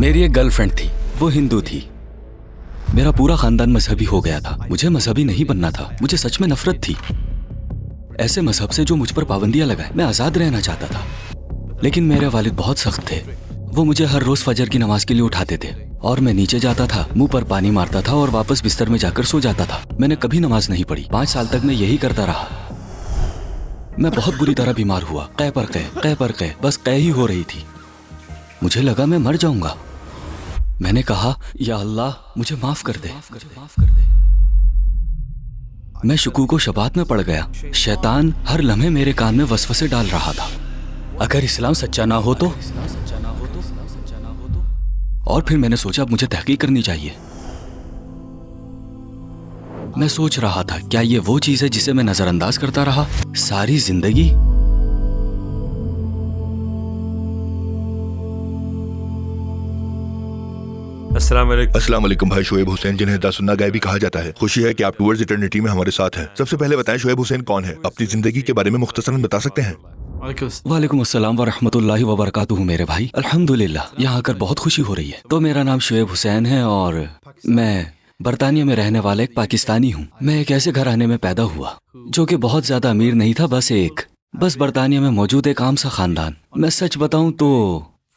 मेरी एक गर्लफ्रेंड थी, वो हिंदू थी। मेरा पूरा खानदान मजहबी हो गया था। मुझे मजहबी नहीं बनना था, मुझे सच में नफरत थी ऐसे मजहब से जो मुझ पर पाबंदियां लगाए। मैं आज़ाद रहना चाहता था, लेकिन मेरे वालिद बहुत सख्त थे। वो मुझे हर रोज़ फजर की नमाज के लिए उठाते थे और मैं नीचे जाता था, मुंह पर पानी मारता था और वापस बिस्तर में जाकर सो जाता था। मैंने कभी नमाज नहीं पढ़ी। 5 साल तक मैं यही करता रहा। मैं बहुत बुरी तरह बीमार हुआ। कै पर कै, बस कै ही हो रही थी। मुझे लगा मैं मर जाऊंगा। मैंने कहा, या अल्लाह मुझे माफ कर दे। मैं शुकूक व शबात में पड़ गया। शैतान हर लम्हे मेरे कान में वसवसे डाल रहा था। अगर इस्लाम सच्चा ना हो तो। और फिर मैंने सोचा अब मुझे तहकीक करनी चाहिए। मैं सोच रहा था, क्या ये वो चीज है जिसे मैं नजरअंदाज करता रहा सारी जिंदगी? अस्सलाम वालेकुम भाई शुएब हुसैन, जिन्हें दासुन्ना गाय भी कहा जाता है। खुशी है कि आप टुवर्ड्स इटर्निटी में हमारे साथ हैं। सबसे पहले बताएं शुएब हुसैन कौन है? अपनी जिंदगी के बारे में मुख्तसरन बता सकते हैं? वालेकुम अस्सलाम व रहमतुल्लाहि व बरकातुहू मेरे भाई। अल्हम्दुलिल्लाह, यहाँ आकर बहुत खुशी हो रही है। तो मेरा नाम शुएब हुसैन है और मैं बरतानिया में रहने वाला एक पाकिस्तानी हूँ। मैं एक ऐसे घराने में पैदा हुआ जो कि बहुत ज्यादा अमीर नहीं था, बस बरतानिया में मौजूद एक आम सा खानदान। मैं सच बताऊं तो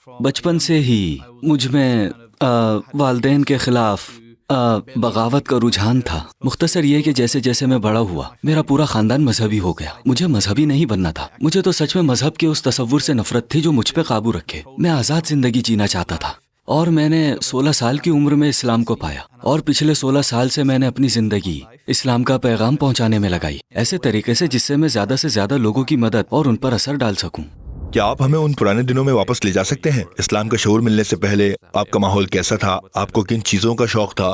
बचपन से ही मुझ में वालदेन के खिलाफ बगावत का रुझान था। मुख्तसर ये कि जैसे जैसे मैं बड़ा हुआ मेरा पूरा खानदान मजहबी हो गया। मुझे मजहबी नहीं बनना था। मुझे तो सच में मजहब के उस तसव्वुर से नफरत थी जो मुझ पे काबू रखे। मैं आज़ाद जिंदगी जीना चाहता था और मैंने 16 साल की उम्र में इस्लाम को पाया और पिछले 16 साल से मैंने अपनी जिंदगी इस्लाम का पैगाम पहुंचाने में लगाई, ऐसे तरीके से जिससे मैं ज्यादा से ज्यादा लोगों की मदद और उन पर असर डाल सकूं। क्या आप हमें उन पुराने दिनों में वापस ले जा सकते हैं? इस्लाम का शऊर मिलने से पहले आपका माहौल कैसा था? आपको किन चीजों का शौक था?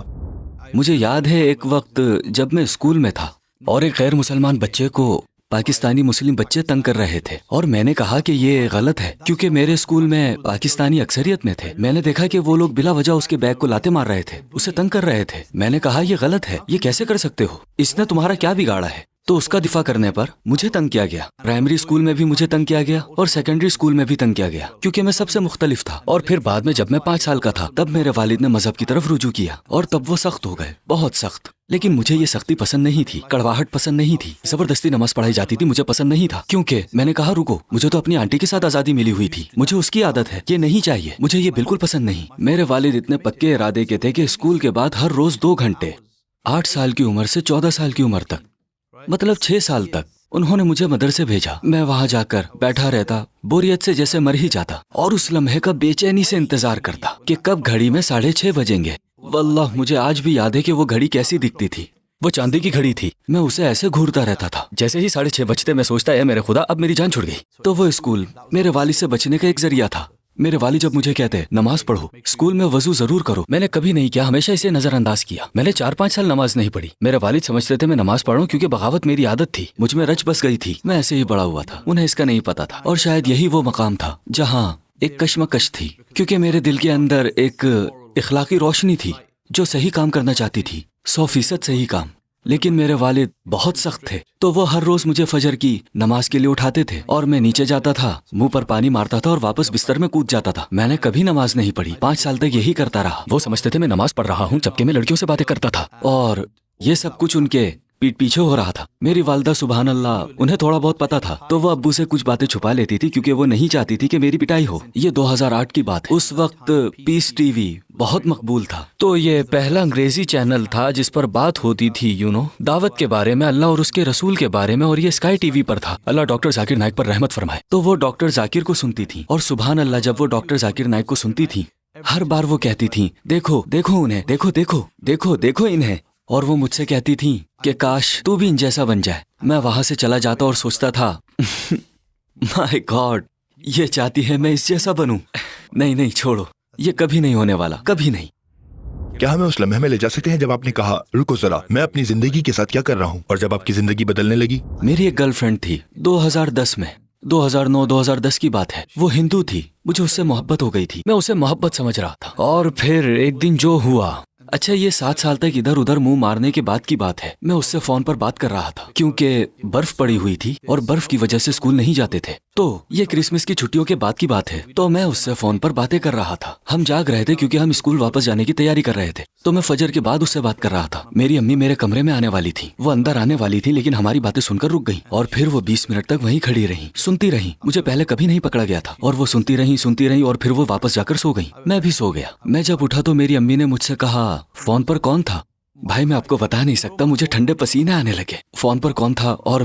मुझे याद है एक वक्त जब मैं स्कूल में था और एक गैर मुसलमान बच्चे को पाकिस्तानी मुस्लिम बच्चे तंग कर रहे थे और मैंने कहा कि ये गलत है, क्योंकि मेरे स्कूल में पाकिस्तानी अक्सरियत में थे। मैंने देखा कि वो लोग बिला वजह उसके बैग को लाते मार रहे थे, उसे तंग कर रहे थे। मैंने कहा ये गलत है, ये कैसे कर सकते हो? इसने तुम्हारा क्या बिगाड़ा है? तो उसका दिफा करने पर मुझे तंग किया गया। प्राइमरी स्कूल में भी मुझे तंग किया गया और सेकेंडरी स्कूल में भी तंग किया गया, क्योंकि मैं सबसे मुख्तलिफ था। और फिर बाद में जब मैं 5 साल का था तब मेरे वालिद ने मजहब की तरफ रुजू किया और तब वो सख्त हो गए, बहुत सख्त। लेकिन मुझे ये सख्ती पसंद नहीं थी, कड़वाहट पसंद नहीं थी। जबरदस्ती नमाज पढ़ाई जाती थी, मुझे पसंद नहीं था, क्योंकि मैंने कहा रुको, मुझे तो अपनी आंटी के साथ आजादी मिली हुई थी, मुझे उसकी आदत है, ये नहीं चाहिए, मुझे ये बिल्कुल पसंद नहीं। मेरे वालिद इतने पक्के इरादे के थे कि स्कूल के बाद हर रोज 2 घंटे 8 साल की उम्र से 14 साल की उम्र तक, मतलब 6 साल तक उन्होंने मुझे मदरसे भेजा। मैं वहां जाकर बैठा रहता, बोरियत से जैसे मर ही जाता और उस लम्हे का बेचैनी से इंतजार करता कि कब घड़ी में 6:30 बजेंगे। वल्लाह मुझे आज भी याद है कि वो घड़ी कैसी दिखती थी। वो चांदी की घड़ी थी। मैं उसे ऐसे घूरता रहता था। जैसे ही 6:30 बजते मैं सोचता है मेरे खुदा अब मेरी जान छुड़ गई। तो वो स्कूल मेरे वालिद से बचने का एक जरिया था। मेरे वालिद जब मुझे कहते नमाज पढ़ो, स्कूल में वजू जरूर करो, मैंने कभी नहीं किया, हमेशा इसे नजरअंदाज किया। मैंने 4-5 साल नमाज नहीं पढ़ी। मेरे वालिद समझते थे मैं नमाज पढ़ूं क्योंकि बगावत मेरी आदत थी, मुझ में रच बस गई थी, मैं ऐसे ही बड़ा हुआ था। उन्हें इसका नहीं पता था और शायद यही वो मकाम था जहाँ एक कश्मकश थी, क्योंकि मेरे दिल के अंदर एक इखलाकी रोशनी थी जो सही काम करना चाहती थी, 100% सही काम। लेकिन मेरे वालिद बहुत सख्त थे, तो वो हर रोज मुझे फजर की नमाज के लिए उठाते थे और मैं नीचे जाता था, मुंह पर पानी मारता था और वापस बिस्तर में कूद जाता था। मैंने कभी नमाज नहीं पढ़ी, 5 साल तक यही करता रहा। वो समझते थे मैं नमाज पढ़ रहा हूँ जबकि मैं लड़कियों से बातें करता था और ये सब कुछ उनके पीठ पीछे हो रहा था। मेरी वालदा सुबहान अल्लाह, उन्हें थोड़ा बहुत पता था, तो वो अब्बू से कुछ बातें छुपा लेती थी क्योंकि वो नहीं चाहती थी कि मेरी पिटाई हो। ये 2008 की बात है। उस वक्त पीस टीवी बहुत मकबूल था, तो ये पहला अंग्रेजी चैनल था जिस पर बात होती थी दावत के बारे में, अल्लाह और उसके रसूल के बारे में, और ये स्काई टीवी पर था। अल्लाह डॉक्टर जाकिर नाइक पर रहमत फरमाए। तो वो डॉक्टर जाकिर को सुनती थी और सुबहान अल्लाह जब वो डॉक्टर जाकिर नाइक को सुनती थी, हर बार वो कहती थी देखो देखो उन्हें, देखो देखो देखो देखो इन्हें। और वो मुझसे कहती थी कि काश तू भी इन जैसा बन जाए। मैं वहां से चला जाता और सोचता था माय गॉड, ये चाहती है मैं इस जैसा बनूं। नहीं नहीं छोड़ो, ये कभी नहीं होने वाला, कभी नहीं। क्या हमें उस लम्हे में ले जा सकते हैं जब आपने कहा रुको जरा, मैं अपनी जिंदगी के साथ क्या कर रहा हूँ, और जब आपकी जिंदगी बदलने लगी? मेरी एक गर्लफ्रेंड थी 2010 में, 2009-2010 की बात है। वो हिंदू थी, मुझे उससे मोहब्बत हो गई थी, मैं उसे मोहब्बत समझ रहा था। और फिर एक दिन जो हुआ, اچھا یہ 7 سال تک ادھر ادھر منہ مارنے کے بعد کی بات ہے. میں اس سے فون پر بات کر رہا تھا کیونکہ برف پڑی ہوئی تھی اور برف کی وجہ سے اسکول نہیں جاتے تھے. تو یہ کرسمس کی چھٹیوں کے بعد کی بات ہے. تو میں اس سے فون پر باتیں کر رہا تھا. ہم جاگ رہے تھے کیونکہ ہم اسکول واپس جانے کی تیاری کر رہے تھے. تو میں فجر کے بعد اس سے بات کر رہا تھا. میری امی میرے کمرے میں آنے والی تھی. وہ اندر آنے والی تھی لیکن ہماری باتیں سن کر رک گئی اور پھر وہ 20 منٹ تک وہیں کھڑی رہی, سنتی رہی. مجھے پہلے کبھی نہیں پکڑا گیا تھا اور وہ سنتی رہی اور پھر وہ واپس جا کر سو گئی. میں بھی سو گیا. میں جب اٹھا تو میری امی نے مجھ سے کہا فون پر کون تھا؟ بھائی میں آپ کو بتا نہیں سکتا, مجھے ٹھنڈے پسینے آنے لگے. فون پر کون تھا اور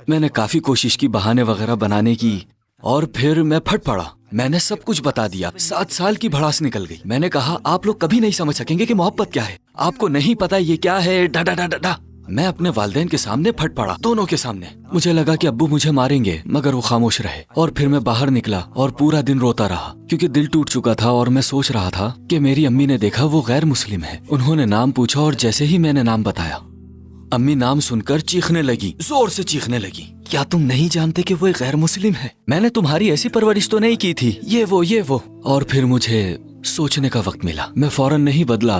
میں نے کافی کوشش کی بہانے وغیرہ بنانے کی اور پھر میں پھٹ پڑا. میں نے سب کچھ بتا دیا. 7 سال کی بھڑاس نکل گئی. میں نے کہا آپ لوگ کبھی نہیں سمجھ سکیں گے کہ محبت کیا ہے. آپ کو نہیں پتا یہ کیا ہے. ڈا ڈا ڈا ڈا ڈا. میں اپنے والدین کے سامنے پھٹ پڑا, دونوں کے سامنے. مجھے لگا کہ ابو مجھے ماریں گے مگر وہ خاموش رہے. اور پھر میں باہر نکلا اور پورا دن روتا رہا کیونکہ دل ٹوٹ چکا تھا اور میں سوچ رہا تھا کہ میری امی نے دیکھا وہ غیر مسلم ہے. انہوں نے نام پوچھا اور جیسے ہی میں نے نام بتایا امی نام سن کر چیخنے لگی, زور سے چیخنے لگی. کیا تم نہیں جانتے کہ وہ ایک غیر مسلم ہے؟ میں نے تمہاری ایسی پرورش تو نہیں کی تھی. یہ وہ. اور پھر مجھے سوچنے کا وقت ملا. میں فوراً نہیں بدلا.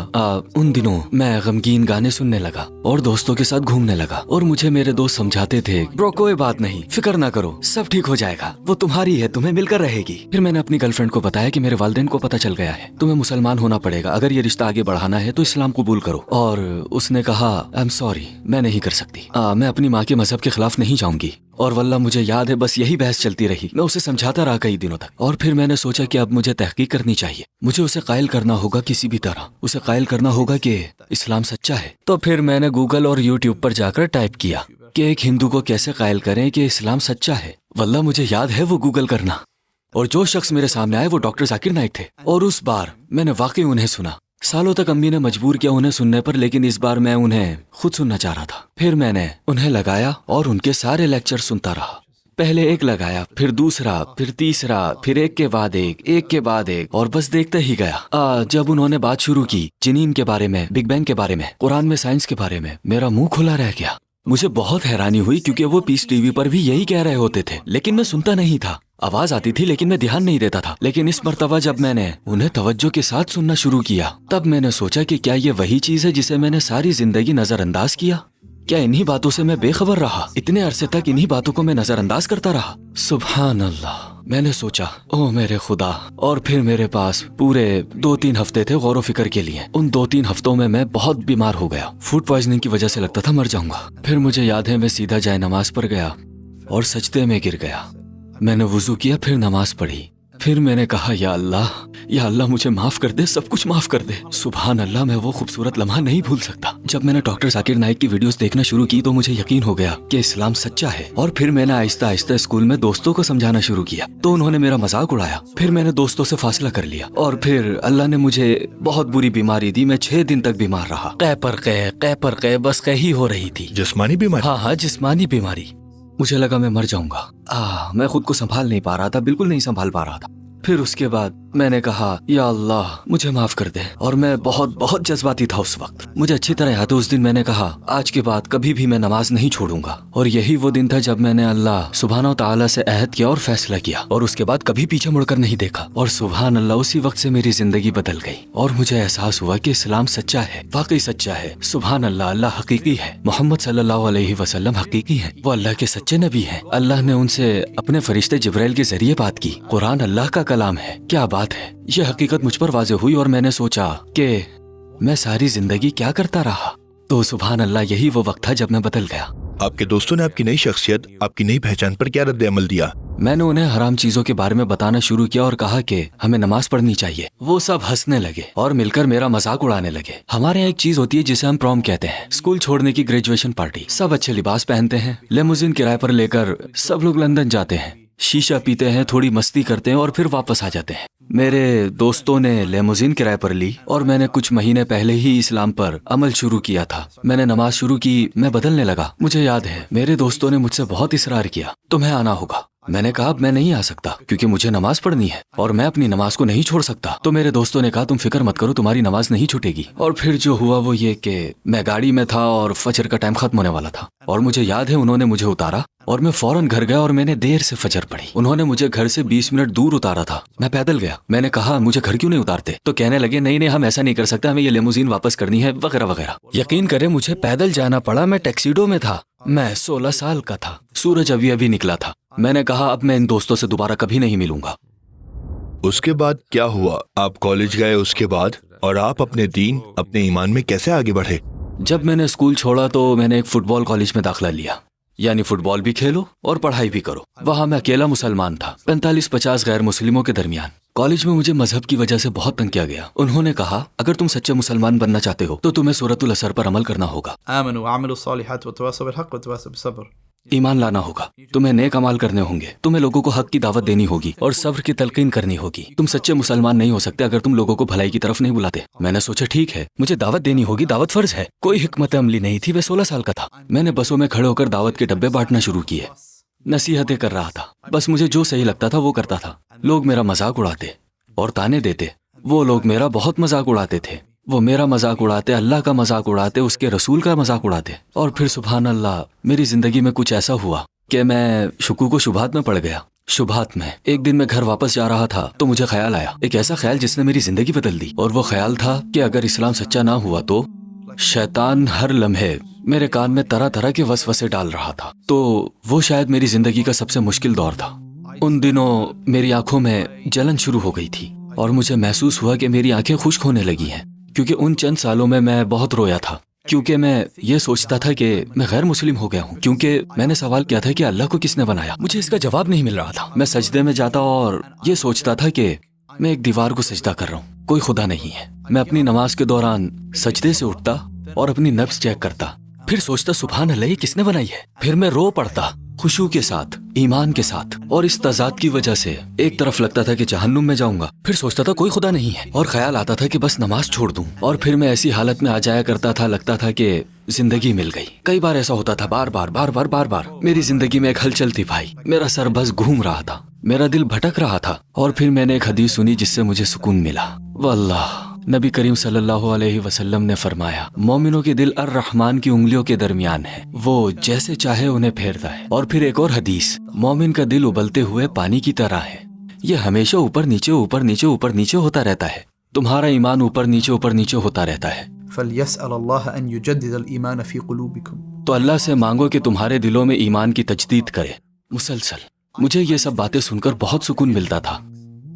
ان دنوں میں غمگین گانے سننے لگا اور دوستوں کے ساتھ گھومنے لگا. اور مجھے میرے دوست سمجھاتے تھے برو کوئی بات نہیں, فکر نہ کرو, سب ٹھیک ہو جائے گا, وہ تمہاری ہے, تمہیں مل کر رہے گی. پھر میں نے اپنی گرل فرینڈ کو بتایا کہ میرے والدین کو پتہ چل گیا ہے, تمہیں مسلمان ہونا پڑے گا. اگر یہ رشتہ آگے بڑھانا ہے تو اسلام قبول کرو. اور اس نے کہا آئی ایم سوری, میں نہیں کر سکتی. میں اپنی ماں کے مذہب کے خلاف نہیں جاؤں گی. اور واللہ مجھے یاد ہے بس یہی بحث چلتی رہی. میں اسے سمجھاتا رہا کئی دنوں تک. اور پھر میں نے سوچا کہ اب مجھے تحقیق کرنی چاہیے. مجھے اسے قائل کرنا ہوگا کسی بھی طرح. اسے قائل کرنا ہوگا کہ اسلام سچا ہے. تو پھر میں نے گوگل اور یوٹیوب پر جا کر ٹائپ کیا کہ ایک ہندو کو کیسے قائل کریں کہ اسلام سچا ہے. واللہ مجھے یاد ہے وہ گوگل کرنا. اور جو شخص میرے سامنے آئے وہ ڈاکٹر ذاکر نائک تھے. اور اس بار میں نے واقعی انہیں سنا. سالوں تک امی نے مجبور کیا انہیں سننے پر, لیکن اس بار میں انہیں خود سننا چاہ رہا تھا. پھر میں نے انہیں لگایا اور ان کے سارے لیکچر سنتا رہا. پہلے ایک لگایا, پھر دوسرا, پھر تیسرا, پھر ایک کے بعد ایک, اور بس دیکھتے ہی گیا. جب انہوں نے بات شروع کی جنین کے بارے میں, بگ بینگ کے بارے میں, قرآن میں سائنس کے بارے میں, میرا منہ کھلا رہ گیا. مجھے بہت حیرانی ہوئی کیونکہ وہ پیس ٹی وی پر بھی یہی کہہ رہے ہوتے تھے, لیکن میں سنتا نہیں تھا. آواز آتی تھی لیکن میں دھیان نہیں دیتا تھا. لیکن اس مرتبہ جب میں نے انہیں توجہ کے ساتھ سننا شروع کیا تب میں نے سوچا کہ کیا یہ وہی چیز ہے جسے میں نے ساری زندگی نظر انداز کیا؟ کیا انہی باتوں سے میں بے خبر رہا؟ اتنے عرصے تک انہی باتوں کو میں نظر انداز کرتا رہا. سبحان اللہ, میں نے سوچا او میرے خدا. اور پھر میرے پاس پورے 2-3 ہفتے تھے غور و فکر کے لیے. ان 2-3 ہفتوں میں بہت بیمار ہو گیا. فوڈ پوائزننگ کی وجہ سے لگتا تھا مر جاؤں گا. پھر مجھے یاد ہے میں سیدھا جائے نماز پر گیا اور سجدے میں گر گیا. میں نے وضو کیا, پھر نماز پڑھی. پھر میں نے کہا یا اللہ مجھے معاف کر دے, سب کچھ معاف کر دے. سبحان اللہ, میں وہ خوبصورت لمحہ نہیں بھول سکتا. جب میں نے ڈاکٹر ذاکر نائک کی ویڈیوز دیکھنا شروع کی تو مجھے یقین ہو گیا کہ اسلام سچا ہے. اور پھر میں نے آہستہ آہستہ اسکول میں دوستوں کو سمجھانا شروع کیا تو انہوں نے میرا مذاق اڑایا. پھر میں نے دوستوں سے فاصلہ کر لیا اور پھر اللہ نے مجھے بہت بری بیماری دی. میں 6 دن تک بیمار رہا. قے پر قے بس قے ہی ہو رہی تھی. جسمانی بیماری؟ ہاں جسمانی بیماری. مجھے لگا میں مر جاؤں گا. میں خود کو سنبھال نہیں پا رہا تھا, بالکل نہیں سنبھال پا رہا تھا. پھر اس کے بعد میں نے کہا یا اللہ مجھے معاف کر دے. اور میں بہت جذباتی تھا اس وقت. مجھے اچھی طرح یاد ہے اس دن میں نے کہا آج کے بعد کبھی بھی میں نماز نہیں چھوڑوں گا. اور یہی وہ دن تھا جب میں نے اللہ سبحانہ و تعالیٰ سے عہد کیا اور فیصلہ کیا اور اس کے بعد کبھی پیچھے مڑ کر نہیں دیکھا. اور سبحان اللہ اسی وقت سے میری زندگی بدل گئی اور مجھے احساس ہوا کہ اسلام سچا ہے, واقعی سچا ہے. سبحان اللہ, اللہ حقیقی ہے. محمد صلی اللہ علیہ وسلم حقیقی ہیں. وہ اللہ کے سچے نبی ہیں. اللہ نے ان سے اپنے فرشتے جبرائیل کے ذریعے بات کی. قرآن اللہ کا کلام ہے. کیا بات ہے. یہ حقیقت مجھ پر واضح ہوئی اور میں نے سوچا کہ میں ساری زندگی کیا کرتا رہا. تو سبحان اللہ یہی وہ وقت تھا جب میں بدل گیا. آپ کے دوستوں نے آپ کی نئی شخصیت, آپ کی نئی پہچان پر کیا رد عمل دیا؟ میں نے انہیں حرام چیزوں کے بارے میں بتانا شروع کیا اور کہا کہ ہمیں نماز پڑھنی چاہیے. وہ سب ہنسنے لگے اور مل کر میرا مذاق اڑانے لگے. ہمارے یہاں ایک چیز ہوتی ہے جسے ہم پروم کہتے ہیں, اسکول چھوڑنے کی گریجویشن پارٹی. سب اچھے لباس پہنتے ہیں, لیموزین کرائے پر لے کر سب لوگ لندن جاتے ہیں, شیشہ پیتے ہیں, تھوڑی مستی کرتے ہیں اور پھر واپس آ جاتے ہیں. میرے دوستوں نے لیموزین کرائے پر لی اور میں نے کچھ مہینے پہلے ہی اسلام پر عمل شروع کیا تھا. میں نے نماز شروع کی, میں بدلنے لگا. مجھے یاد ہے میرے دوستوں نے مجھ سے بہت اصرار کیا تمہیں آنا ہوگا. میں نے کہا اب میں نہیں آ سکتا کیونکہ مجھے نماز پڑھنی ہے اور میں اپنی نماز کو نہیں چھوڑ سکتا. تو میرے دوستوں نے کہا تم فکر مت کرو, تمہاری نماز نہیں چھوٹے گی. اور پھر جو ہوا وہ یہ کہ میں گاڑی میں تھا اور فجر کا ٹائم ختم ہونے والا تھا اور مجھے یاد ہے انہوں نے مجھے اتارا اور میں فوراً گھر گیا اور میں نے دیر سے فجر پڑھی. انہوں نے مجھے گھر سے 20 منٹ دور اتارا تھا. میں پیدل گیا. میں نے کہا مجھے گھر کیوں نہیں اتارتے؟ تو کہنے لگے نہیں ہم ایسا نہیں کر سکتے, ہمیں یہ لیموزین واپس کرنی ہے وغیرہ وغیرہ. یقین کرے مجھے پیدل جانا پڑا. میں ٹیکسیڈو میں تھا. میں 16 سال کا تھا. سورج ابھی نکلا تھا. میں نے کہا اب میں ان دوستوں سے دوبارہ کبھی نہیں ملوں گا. اس کے بعد کیا ہوا؟ آپ کالج گئے اس کے بعد، اور آپ اپنے دین، اپنے ایمان میں کیسے آگے بڑھے؟ جب میں نے اسکول چھوڑا تو میں نے ایک فٹ بال کالج میں داخلہ لیا. یعنی فٹ بال بھی کھیلو اور پڑھائی بھی کرو. وہاں میں اکیلا مسلمان تھا 45-50 غیر مسلموں کے درمیان. کالج میں مجھے مذہب کی وجہ سے بہت تنگ کیا گیا. انہوں نے کہا اگر تم سچے مسلمان بننا چاہتے ہو تو تمہیں سورۃ العصر پر عمل کرنا ہوگا. آمنوا وعملوا الصالحات وتواصوا بالحق وتواصوا بالصبر. ایمان لانا ہوگا. تمہیں نیک اعمال کرنے ہوں گے. تمہیں لوگوں کو حق کی دعوت دینی ہوگی اور صبر کی تلقین کرنی ہوگی. تم سچے مسلمان نہیں ہو سکتے اگر تم لوگوں کو بھلائی کی طرف نہیں بلاتے. میں نے سوچا ٹھیک ہے مجھے دعوت دینی ہوگی, دعوت فرض ہے. کوئی حکمت عملی نہیں تھی. میں 16 سال کا تھا. میں نے بسوں میں کھڑے ہو کر دعوت کے ڈبے بانٹنا شروع کیے. نصیحتیں کر رہا تھا. بس مجھے جو صحیح لگتا تھا وہ کرتا تھا. لوگ میرا مذاق اڑاتے اور تانے دیتے. وہ لوگ میرا بہت مذاق اڑاتے تھے. وہ میرا مذاق اڑاتے, اللہ کا مذاق اڑاتے, اس کے رسول کا مذاق اڑاتے. اور پھر سبحان اللہ میری زندگی میں کچھ ایسا ہوا کہ میں شکوک و شبہات میں پڑ گیا. شبہات میں ایک دن میں گھر واپس جا رہا تھا تو مجھے خیال آیا, ایک ایسا خیال جس نے میری زندگی بدل دی. اور وہ خیال تھا کہ اگر اسلام سچا نہ ہوا تو شیطان ہر لمحے میرے کان میں طرح طرح کے وسوسے ڈال رہا تھا. تو وہ شاید میری زندگی کا سب سے مشکل دور تھا. ان دنوں میری آنکھوں میں جلن شروع ہو گئی تھی اور مجھے محسوس ہوا کہ میری آنکھیں خشک ہونے لگی ہیں. کیونکہ ان چند سالوں میں بہت رویا تھا, کیونکہ میں یہ سوچتا تھا کہ میں غیر مسلم ہو گیا ہوں. کیونکہ میں نے سوال کیا تھا کہ اللہ کو کس نے بنایا. مجھے اس کا جواب نہیں مل رہا تھا. میں سجدے میں جاتا اور یہ سوچتا تھا کہ میں ایک دیوار کو سجدہ کر رہا ہوں, کوئی خدا نہیں ہے. میں اپنی نماز کے دوران سجدے سے اٹھتا اور اپنی نفس چیک کرتا, پھر سوچتا سبحان اللہ یہ کس نے بنائی ہے. پھر میں رو پڑتا خشوع کے ساتھ, ایمان کے ساتھ. اور اس تضاد کی وجہ سے ایک طرف لگتا تھا کہ جہنم میں جاؤں گا, پھر سوچتا تھا کوئی خدا نہیں ہے, اور خیال آتا تھا کہ بس نماز چھوڑ دوں. اور پھر میں ایسی حالت میں آ جایا کرتا تھا, لگتا تھا کہ زندگی مل گئی. کئی بار ایسا ہوتا تھا, بار بار میری زندگی میں ایک ہلچل تھی بھائی. میرا سر بس گھوم رہا تھا, میرا دل بھٹک رہا تھا. اور پھر میں نے ایک حدیث سنی جس سے مجھے سکون ملا. واللہ نبی کریم صلی اللہ علیہ وسلم نے فرمایا مومنوں کے دل الرحمن کی انگلیوں کے درمیان ہے, وہ جیسے چاہے انہیں پھیرتا ہے. اور پھر ایک اور حدیث, مومن کا دل ابلتے ہوئے پانی کی طرح ہے, یہ ہمیشہ اوپر نیچے اوپر نیچے اوپر نیچے ہوتا رہتا ہے. تمہارا ایمان اوپر نیچے ہوتا رہتا ہے. فَلْيَسْأَلَ اللَّهَ أَن يُجَدِّدَ الْإِيمَانَ فِي قُلُوبِكُمْ. تو اللہ سے مانگو کہ تمہارے دلوں میں ایمان کی تجدید کرے مسلسل. مجھے یہ سب باتیں سن کر بہت سکون ملتا تھا.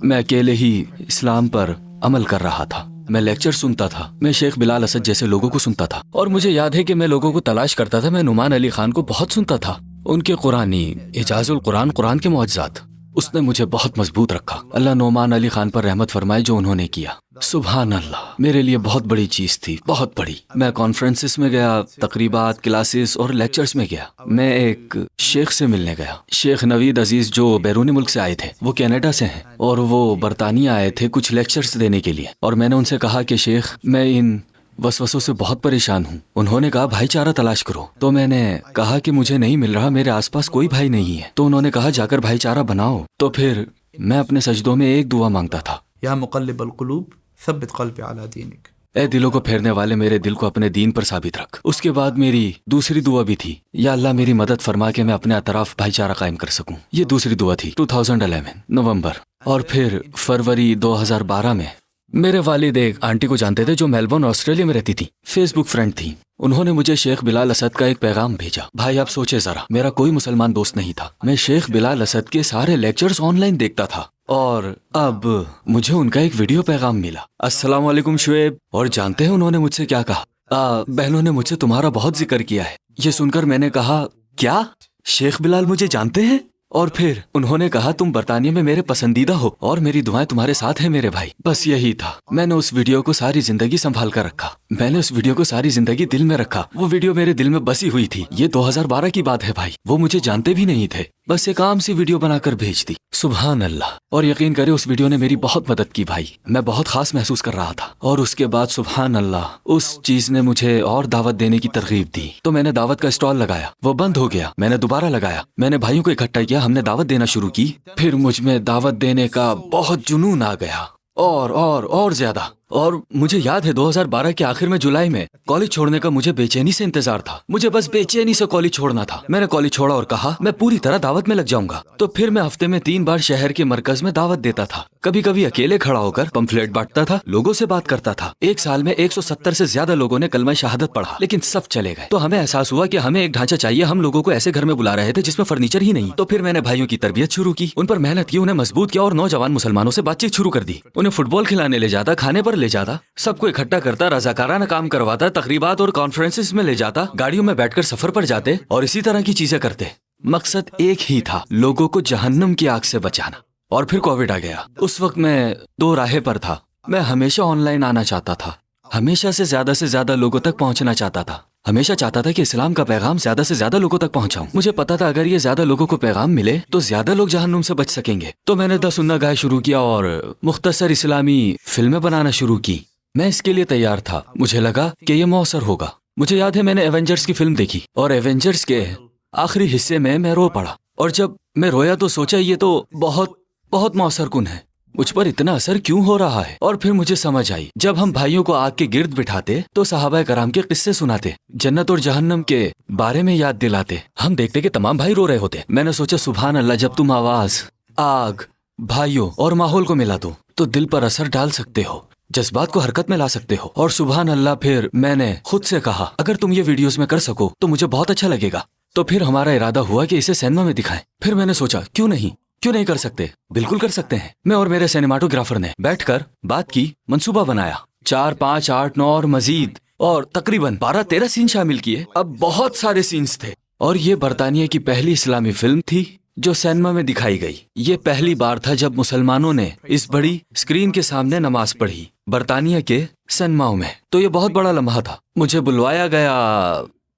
میں اکیلے ہی اسلام پر عمل کر رہا تھا. میں لیکچر سنتا تھا, میں شیخ بلال اسد جیسے لوگوں کو سنتا تھا. اور مجھے یاد ہے کہ میں لوگوں کو تلاش کرتا تھا. میں نعمان علی خان کو بہت سنتا تھا, ان کے قرآنی اعجاز القرآن, قرآن کے معجزات. اس نے مجھے بہت مضبوط رکھا. اللہ نعمان علی خان پر رحمت فرمائے جو انہوں نے کیا. سبحان اللہ میرے لیے بہت بڑی چیز تھی, بہت بڑی. میں کانفرنسز میں گیا, تقریبات, کلاسز اور لیکچرز میں گیا. میں ایک شیخ سے ملنے گیا, شیخ نوید عزیز, جو بیرونی ملک سے آئے تھے. وہ کینیڈا سے ہیں اور وہ برطانیہ آئے تھے کچھ لیکچرز دینے کے لیے. اور میں نے ان سے کہا کہ شیخ میں ان وسوسوں سے بہت پریشان ہوں. انہوں نے کہا بھائی چارہ تلاش کرو. تو میں نے کہا کہ مجھے نہیں مل رہا, میرے آس پاس کوئی بھائی نہیں ہے. تو انہوں نے کہا جا کر بھائی چارہ بناؤ. تو پھر میں اپنے سجدوں میں ایک دعا مانگتا تھا, یا مقلب القلوب ثبت قلبی علی دینک. اے دلوں کو پھیرنے والے میرے دل کو اپنے دین پر ثابت رکھ. اس کے بعد میری دوسری دعا بھی تھی, یا اللہ میری مدد فرما کہ میں اپنے اطراف بھائی چارہ قائم کر سکوں. یہ دوسری دعا تھی 2011 نومبر. اور پھر فروری 2012 میں میرے والد ایک آنٹی کو جانتے تھے جو میلبورن آسٹریلیا میں رہتی تھی, فیس بک فرینڈ تھی. انہوں نے مجھے شیخ بلال اسد کا ایک پیغام بھیجا. بھائی آپ سوچے ذرا, میرا کوئی مسلمان دوست نہیں تھا. میں شیخ بلال اسد کے سارے لیکچرز آن لائن دیکھتا تھا, اور اب مجھے ان کا ایک ویڈیو پیغام ملا. السلام علیکم شعیب. اور جانتے ہیں انہوں نے مجھ سے کیا کہا؟ بہنوں نے مجھ سے تمہارا بہت ذکر کیا ہے. یہ سن کر میں نے کہا کیا شیخ بلال مجھے جانتے ہیں؟ اور پھر انہوں نے کہا تم برطانیہ میں میرے پسندیدہ ہو اور میری دعائیں تمہارے ساتھ ہیں میرے بھائی. بس یہی تھا. میں نے اس ویڈیو کو ساری زندگی سنبھال کر رکھا. میں نے उस वीडियो को सारी जिंदगी दिल में रखा। वो वीडियो मेरे दिल में बसी हुई थी। ये 2012 की बात है भाई। वो मुझे जानते भी नहीं थे, बस एक आम सी वीडियो बनाकर भेज दी। सुभान अल्लाह। और यकीन करे उस वीडियो ने मेरी बहुत मदद की भाई। मैं बहुत खास महसूस कर रहा था। और उसके बाद सुभान अल्लाह उस चीज ने मुझे और दावत देने की तरगीब दी। तो मैंने दावत का स्टॉल लगाया, वो बंद हो गया, मैंने दोबारा लगाया। मैंने भाइयों को इकट्ठा किया, हमने दावत देना शुरू की। फिर मुझ में दावत देने का बहुत जुनून आ गया, और ज्यादा। और मुझे याद है 2012 के आखिर में जुलाई में कॉलेज छोड़ने का मुझे बेचैनी से इंतजार था। मुझे बस बेचैनी से कॉलेज छोड़ना था। मैंने कॉलेज छोड़ा और कहा मैं पूरी तरह दावत में लग जाऊंगा। तो फिर मैं हफ्ते में 3 बार शहर के मरकज में दावत देता था। कभी कभी अकेले खड़ा होकर पंफलेट बांटता था, लोगों से बात करता था। एक साल में 170 से ज्यादा लोगों ने कलमा शहादत पढ़ा, लेकिन सब चले गए। तो हमें एहसास हुआ कि हमें एक ढांचा चाहिए। हम लोगों को ऐसे घर में बुला रहे थे जिसमें फर्नीचर ही नहीं। तो फिर मैंने भाइयों की तरबियत शुरू की, उन पर मेहनत की, उन्हें मजबूत किया और नौजवान मुसलमानों से बातचीत शुरू कर दी। उन्हें फुटबॉल खिलाने ले जाता, खाने पर ले जाता, सबको इकट्ठा करता, रजाकाराना काम करवाता, तकरीबात और कॉन्फ्रेंसेस में ले जाता, गाड़ियों में बैठकर सफर पर जाते और इसी तरह की चीजें करते। मकसद एक ही था, लोगों को जहन्नम की आग से बचाना। और फिर कोविड आ गया। उस वक्त मैं 2 राहें पर था। मैं हमेशा ऑनलाइन आना चाहता था, हमेशा से ज्यादा लोगों तक पहुंचना चाहता था। हमेशा चाहता था कि इस्लाम का पैगाम ज्यादा से ज्यादा लोगों तक पहुंचाऊं। मुझे पता था अगर ये ज्यादा लोगों को पैगाम मिले तो ज्यादा लोग जहन्नुम से बच सकेंगे। तो मैंने द सुन्ना गाय शुरू किया और मुख्तसर इस्लामी फिल्में बनाना शुरू की। मैं इसके लिए तैयार था। मुझे लगा कि ये मौसर होगा। मुझे याद है मैंने एवेंजर्स की फिल्म देखी और एवेंजर्स के आखिरी हिस्से में मैं रो पड़ा। और जब मैं रोया तो सोचा ये तो बहुत मौसर कुन है, मुझ पर इतना असर क्यों हो रहा है। और फिर मुझे समझ आई, जब हम भाइयों को आग के गिर्द बिठाते तो सहाबा कराम के किस्से सुनाते, जन्नत और जहन्नम के बारे में याद दिलाते, हम देखते कि तमाम भाई रो रहे होते। मैंने सोचा सुभान अल्लाह, जब तुम आवाज, आग, भाइयों और माहौल को मिला दो तो दिल पर असर डाल सकते हो, जज्बात को हरकत में ला सकते हो। और सुभान अल्लाह, फिर मैंने खुद से कहा अगर तुम ये वीडियोस में कर सको तो मुझे बहुत अच्छा लगेगा। तो फिर हमारा इरादा हुआ कि इसे सिनेमा में दिखाएं। फिर मैंने सोचा क्यों नहीं कर सकते, बिल्कुल कर सकते हैं। मैं और मेरे सिनेमाटोग्राफर ने बैठकर बात की, मंसूबा बनाया, 4, 5, 8, 9 और मजीद और तकरीबन 12-13 सीन शामिल किए। अब बहुत सारे सीन्स थे। और ये बरतानिया की पहली इस्लामी फिल्म थी जो सिनेमा में दिखाई गई। ये पहली बार था जब मुसलमानों ने इस बड़ी स्क्रीन के सामने नमाज पढ़ी, बरतानिया के सिनेमाओं में। तो ये बहुत बड़ा लम्हा था। मुझे बुलवाया गया,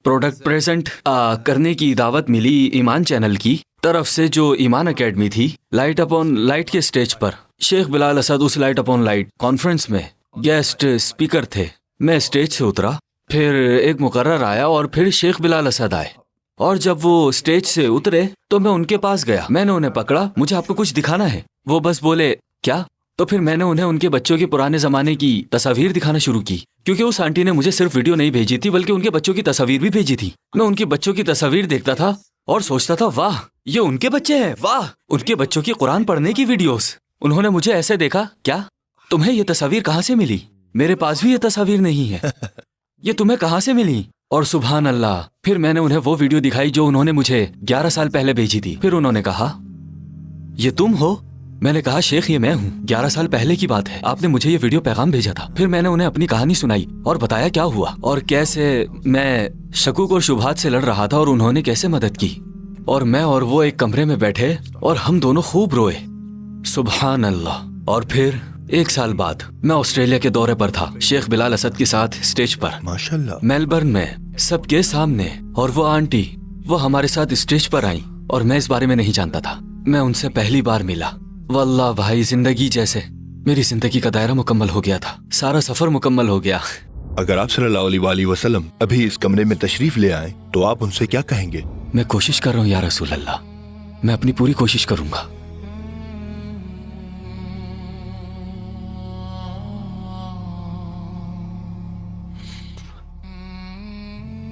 प्रोडक्ट प्रेजेंट करने की दावत मिली ईमान चैनल की तरफ से, जो ईमान एकेडमी थी। लाइट अपॉन लाइट के स्टेज पर शेख बिलाल असद उस लाइट अपॉन लाइट कॉन्फ्रेंस में गेस्ट स्पीकर थे। मैं स्टेज से उतरा, फिर एक मुकर्रर आया और फिर शेख बिलाल असद आए। और जब वो स्टेज से उतरे तो मैं उनके पास गया। मैंने उन्हें पकड़ा, मुझे आपको कुछ दिखाना है। वो बस बोले क्या? तो फिर मैंने उन्हें उनके बच्चों के पुराने जमाने की तस्वीर दिखाना शुरू की, क्योंकि उस आंटी ने मुझे सिर्फ वीडियो नहीं भेजी थी बल्कि उनके बच्चों की तस्वीर भी भेजी थी। मैं उनके बच्चों की तस्वीर देखता था और सोचता था वाह, ये उनके बच्चे हैं, वाह, उनके बच्चों की कुरान पढ़ने की वीडियोस। उन्होंने मुझे ऐसे देखा, क्या तुम्हें ये तस्वीर कहाँ से मिली? मेरे पास भी ये तस्वीर नहीं है, ये तुम्हें कहाँ से मिली? और सुभान अल्लाह, फिर मैंने उन्हें वो वीडियो दिखाई जो उन्होंने मुझे 11 साल पहले भेजी थी। फिर उन्होंने कहा ये तुम हो? मैंने कहा शेख ये मैं हूँ, 11 साल पहले की बात है, आपने मुझे ये वीडियो पैगाम भेजा था। फिर मैंने उन्हें अपनी कहानी सुनाई और बताया क्या हुआ और कैसे मैं शकूक और शुबहात से लड़ रहा था और उन्होंने कैसे मदद की। और मैं और वो एक कमरे में बैठे और हम दोनों खूब रोए, सुभान अल्लाह। और फिर 1 साल बाद मैं ऑस्ट्रेलिया के दौरे पर था, शेख बिलाल असद के साथ स्टेज पर माशाल्लाह, मेलबर्न में सबके सामने। और वो आंटी वो हमारे साथ स्टेज पर आई और मैं इस बारे में नहीं जानता था। मैं उनसे पहली बार मिला। वल्लाह भाई, जिंदगी जैसे मेरी जिंदगी का दायरा मुकम्मल हो गया था, सारा सफर मुकम्मल हो गया। अगर आप सल्लल्लाहु अलैहि वसल्लम अभी इस कमरे में तशरीफ ले आए तो आप उनसे क्या कहेंगे? मैं कोशिश कर रहा हूँ या रसूल अल्लाह, मैं अपनी पूरी कोशिश करूंगा।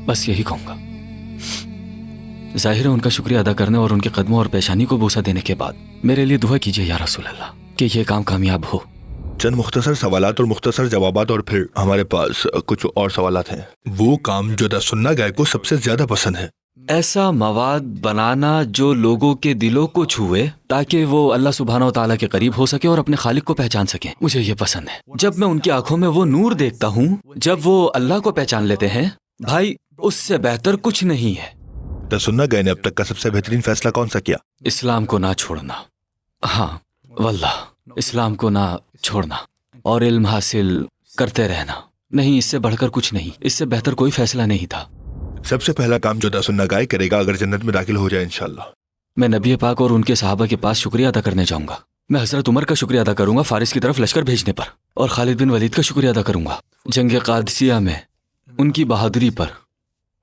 बस यही कहूंगा। जाहिर है उनका शुक्रिया अदा करने और उनके कदमों और पेशानी को बोसा देने के बाद मेरे लिए दुआ कीजिए या रसूल अल्लाह कि ये काम कामयाब हो। चंद मुख्तसर सवालात और मुख्तसर जवाबात और फिर हमारे पास कुछ और सवालात हैं। वो काम जो द सुन्ना गाय को सबसे ज्यादा पसंद है? ऐसा मवाद बनाना जो लोगों के दिलों को छुए ताकि वो अल्लाह सुब्हानहू व तआला के करीब हो सके और अपने खालिक को पहचान सके। मुझे ये पसंद है। जब मैं उनकी आंखों में वो नूर देखता हूँ, जब वो अल्लाह को पहचान लेते हैं, भाई उससे बेहतर कुछ नहीं है। द सुन्ना गाय ने अब तक का सबसे बेहतरीन फैसला कौन सा किया? इस्लाम को ना छोड़ना। हाँ वल्लाह, इस्लाम को ना छोड़ना और इल्म हासिल करते रहना। नहीं, इससे बढ़कर कुछ नहीं, इससे बेहतर कोई फैसला नहीं था। सबसे पहला काम जो दासुन्ना गाय करेगा अगर जन्नत में दाखिल हो जाए इंशाल्लाह। मैं नबी पाक और उनके सहाबा के पास शुक्रिया अदा करने जाऊंगा। मैं हजरत उमर का शुक्रिया अदा करूंगा फारिस की तरफ लश्कर भेजने पर, और खालिद बिन वलीद का शुक्रिया अदा करूंगा जंग कादसिया में उनकी बहादुरी पर,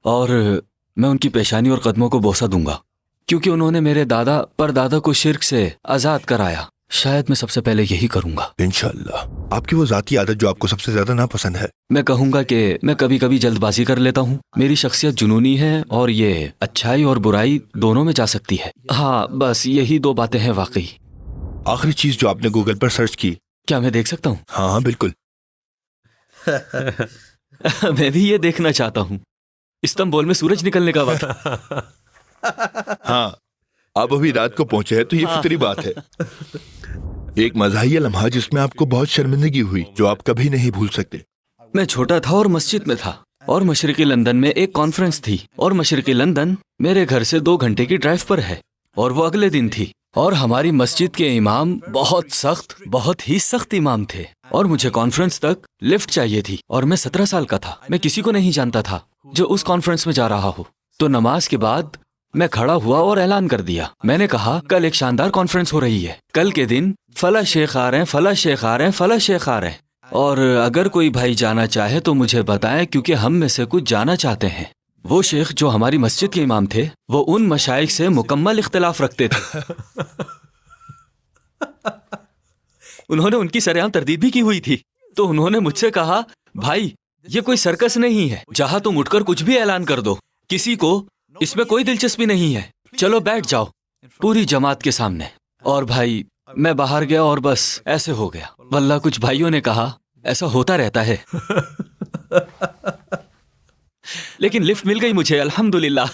और मैं उनकी पेशानी और कदमों को बोसा दूंगा क्योंकि उन्होंने मेरे दादा परदादा को शिर्क से आज़ाद कराया। शायद मैं सबसे पहले यही करूंगा इंशाल्लाह। आपकी वो जाती आदत जो आपको सबसे ज्यादा नापसंद है? मैं कहूंगा कि मैं कभी कभी जल्दबाजी कर लेता हूँ। मेरी शख्सियत जुनूनी है और ये अच्छाई और बुराई दोनों में जा सकती है। हाँ, बस यही दो बातें हैं वाकई। आखिरी चीज जो आपने गूगल पर सर्च की? क्या मैं देख सकता हूँ? हाँ हाँ बिल्कुल। मैं भी ये देखना चाहता हूँ। इस्तांबुल में सूरज निकलने का वक्त। हाँ, आप अभी रात को पहुंचे हैं तो ये फिक्री बात है। एक मज़ाहिया लम्हा जिसमें आपको बहुत शर्मिंदगी हुई जो आप कभी नहीं भूल सकते। मैं छोटा था और मस्जिद में था, और मशरिकी लंदन में एक कॉन्फ्रेंस थी, और मशरिकी लंदन मेरे घर से 2 घंटे की ड्राइव पर है, और वो अगले दिन थी। और हमारी मस्जिद के इमाम बहुत ही सख्त इमाम थे, और मुझे कॉन्फ्रेंस तक लिफ्ट चाहिए थी, और मैं 17 साल का था। मैं किसी को नहीं जानता था जो उस कॉन्फ्रेंस में जा रहा हो। तो नमाज के बाद मैं खड़ा हुआ और ऐलान कर दिया। मैंने कहा, कल एक शानदार कॉन्फ्रेंस हो रही है, कल के दिन फला शेख आ रहे हैं, फला शेख आ रहे हैं, फला शेख आ रहे हैं, और अगर कोई भाई जाना चाहे तो मुझे बताएं क्योंकि हम में से कुछ जाना चाहते हैं। वो शेख जो हमारी मस्जिद के इमाम थे, वो उन मशाइख से मुकम्मल इख्तिलाफ रखते थे। उन्होंने उनकी सरेआम तरदीद भी की हुई थी। तो उन्होंने मुझसे कहा, भाई ये कोई सर्कस नहीं है जहां तुम उठकर कुछ भी ऐलान कर दो, किसी को इसमें कोई दिलचस्पी नहीं है, चलो बैठ जाओ पूरी जमात के सामने। और भाई मैं बाहर गया और बस ऐसे हो गया। वल्लाह कुछ भाइयों ने कहा ऐसा होता रहता है। लेकिन लिफ्ट मिल गई मुझे, अल्हम्दुलिल्लाह।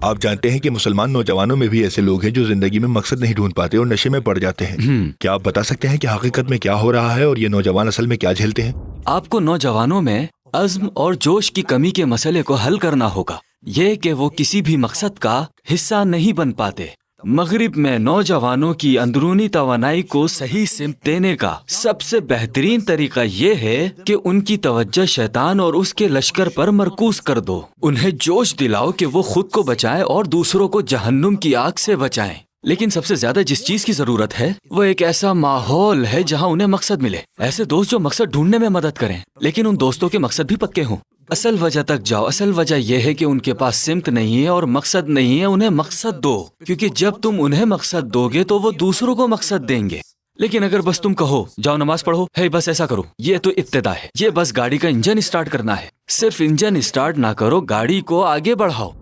आप जानते हैं कि मुसलमान नौजवानों में भी ऐसे लोग हैं जो जिंदगी में मकसद नहीं ढूंढ पाते और नशे में पड़ जाते हैं। क्या आप बता सकते हैं कि हकीकत में क्या हो रहा है और ये नौजवान असल में क्या झेलते हैं? आपको नौजवानों में अज़्म और जोश की कमी के मसले को हल करना होगा। ये कि वो किसी भी मकसद का हिस्सा नहीं बन पाते। मगरिब में नौजवानों की अंदरूनी तवानाई को सही सिमत देने का सबसे बेहतरीन तरीका ये है कि उनकी तवज्जो शैतान और उसके लश्कर पर मरकूज कर दो। उन्हें जोश दिलाओ कि वो खुद को बचाएं और दूसरों को जहन्नुम की आग से बचाएं। लेकिन सबसे ज्यादा जिस चीज की जरूरत है वो एक ऐसा माहौल है जहां उन्हें मकसद मिले। ऐसे दोस्त जो मकसद ढूंढने में मदद करें, लेकिन उन दोस्तों के मकसद भी पक्के हों। असल वजह तक जाओ। असल वजह यह है कि उनके पास सिमत नहीं है और मकसद नहीं है। उन्हें मकसद दो, क्योंकि जब तुम उन्हें मकसद दोगे तो वो दूसरों को मकसद देंगे। लेकिन अगर बस तुम कहो जाओ नमाज पढ़ो, है बस ऐसा करो, ये तो इब्तिदा है। ये बस गाड़ी का इंजन स्टार्ट करना है। सिर्फ इंजन स्टार्ट ना करो, गाड़ी को आगे बढ़ाओ।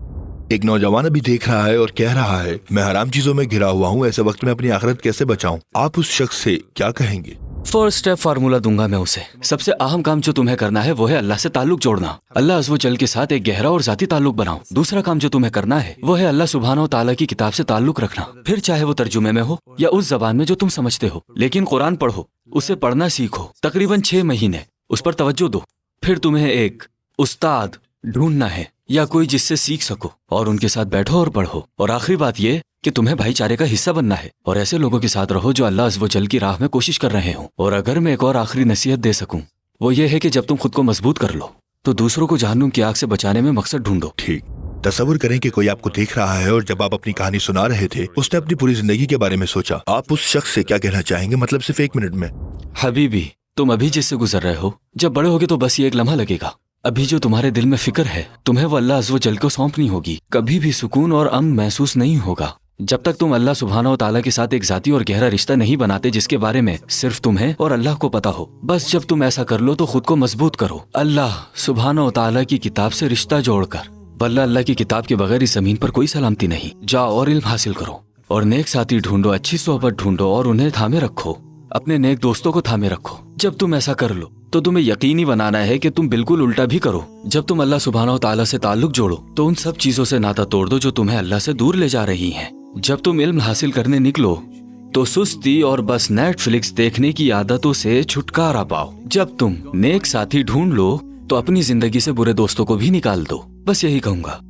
एक नौजवान अभी देख रहा है और कह रहा है मैं हराम चीजों में घिरा हुआ हूँ, ऐसे वक्त में अपनी आखिरत कैसे बचाऊं? आप उस शख्स से क्या कहेंगे? 4 स्टेप फार्मूला दूंगा मैं उसे। सबसे अहम काम जो तुम्हें करना है वो है अल्लाह से ताल्लुक जोड़ना। अल्लाह अज़्ज़ व जल के साथ एक गहरा और जाती ताल्लुक बनाओ। दूसरा काम जो तुम्हें करना है वो है अल्लाह सुब्हानहू व तआला की किताब से ताल्लुक रखना। फिर चाहे वो तर्जुमे में हो या उस जबान में जो तुम समझते हो, लेकिन कुरान पढ़ो, उसे पढ़ना सीखो। तकरीबन 6 महीने उस पर तवज्जो दो। फिर तुम्हें एक उस्ताद ढूंढना है या कोई जिससे सीख सको, और उनके साथ बैठो और पढ़ो। और आखिरी बात ये कि तुम्हें भाईचारे का हिस्सा बनना है और ऐसे लोगों के साथ रहो जो अल्लाह अज़्ज़ व जल की राह में कोशिश कर रहे हों। और अगर मैं एक और आखिरी नसीहत दे सकूं वो ये है कि जब तुम खुद को मजबूत कर लो तो दूसरों को जहन्नुम की आग से बचाने में मकसद ढूंढो। ठीक। तसव्वुर करें कि कोई आपको देख रहा है और जब आप अपनी कहानी सुना रहे थे उसने अपनी पूरी जिंदगी के बारे में सोचा। आप उस शख्स से क्या कहना चाहेंगे, मतलब सिर्फ 1 मिनट में? हबीबी, तुम अभी जिससे गुजर रहे हो, जब बड़े होगे तो बस ये एक लम्हा लगेगा। अभी जो तुम्हारे दिल में फिक्र है तुम्हें वो अल्लाह अज़्ज़ व जल को सौंपनी होगी। कभी भी सुकून और अमन महसूस नहीं होगा जब तक तुम अल्लाह सुब्हानहू व तआला के साथ एक जाती और गहरा रिश्ता नहीं बनाते जिसके बारे में सिर्फ तुम्हें और अल्लाह को पता हो। बस जब तुम ऐसा कर लो तो खुद को मजबूत करो अल्लाह सुब्हानहू व तआला की किताब से रिश्ता जोड़कर। वल्लाह अल्लाह की किताब के बगैर इस जमीन पर कोई सलामती नहीं। जाओ और इल्म हासिल करो और नेक साथी ढूंढो, अच्छी सोहबत ढूंढो और उन्हें थामे रखो। अपने नेक दोस्तों को थामे रखो। जब तुम ऐसा कर लो तो तुम्हें यकीनी बनाना है कि तुम बिल्कुल उल्टा भी करो। जब तुम अल्लाह सुब्हानहू व तआला से ताल्लुक जोड़ो तो उन सब चीजों से नाता तोड़ दो जो तुम्हें अल्लाह से दूर ले जा रही हैं। जब तुम इल्म हासिल करने निकलो तो सुस्ती और बस नेटफ्लिक्स देखने की आदतों से छुटकारा पाओ। जब तुम नेक साथी ढूंढ लो तो अपनी जिंदगी से बुरे दोस्तों को भी निकाल दो। बस यही कहूंगा।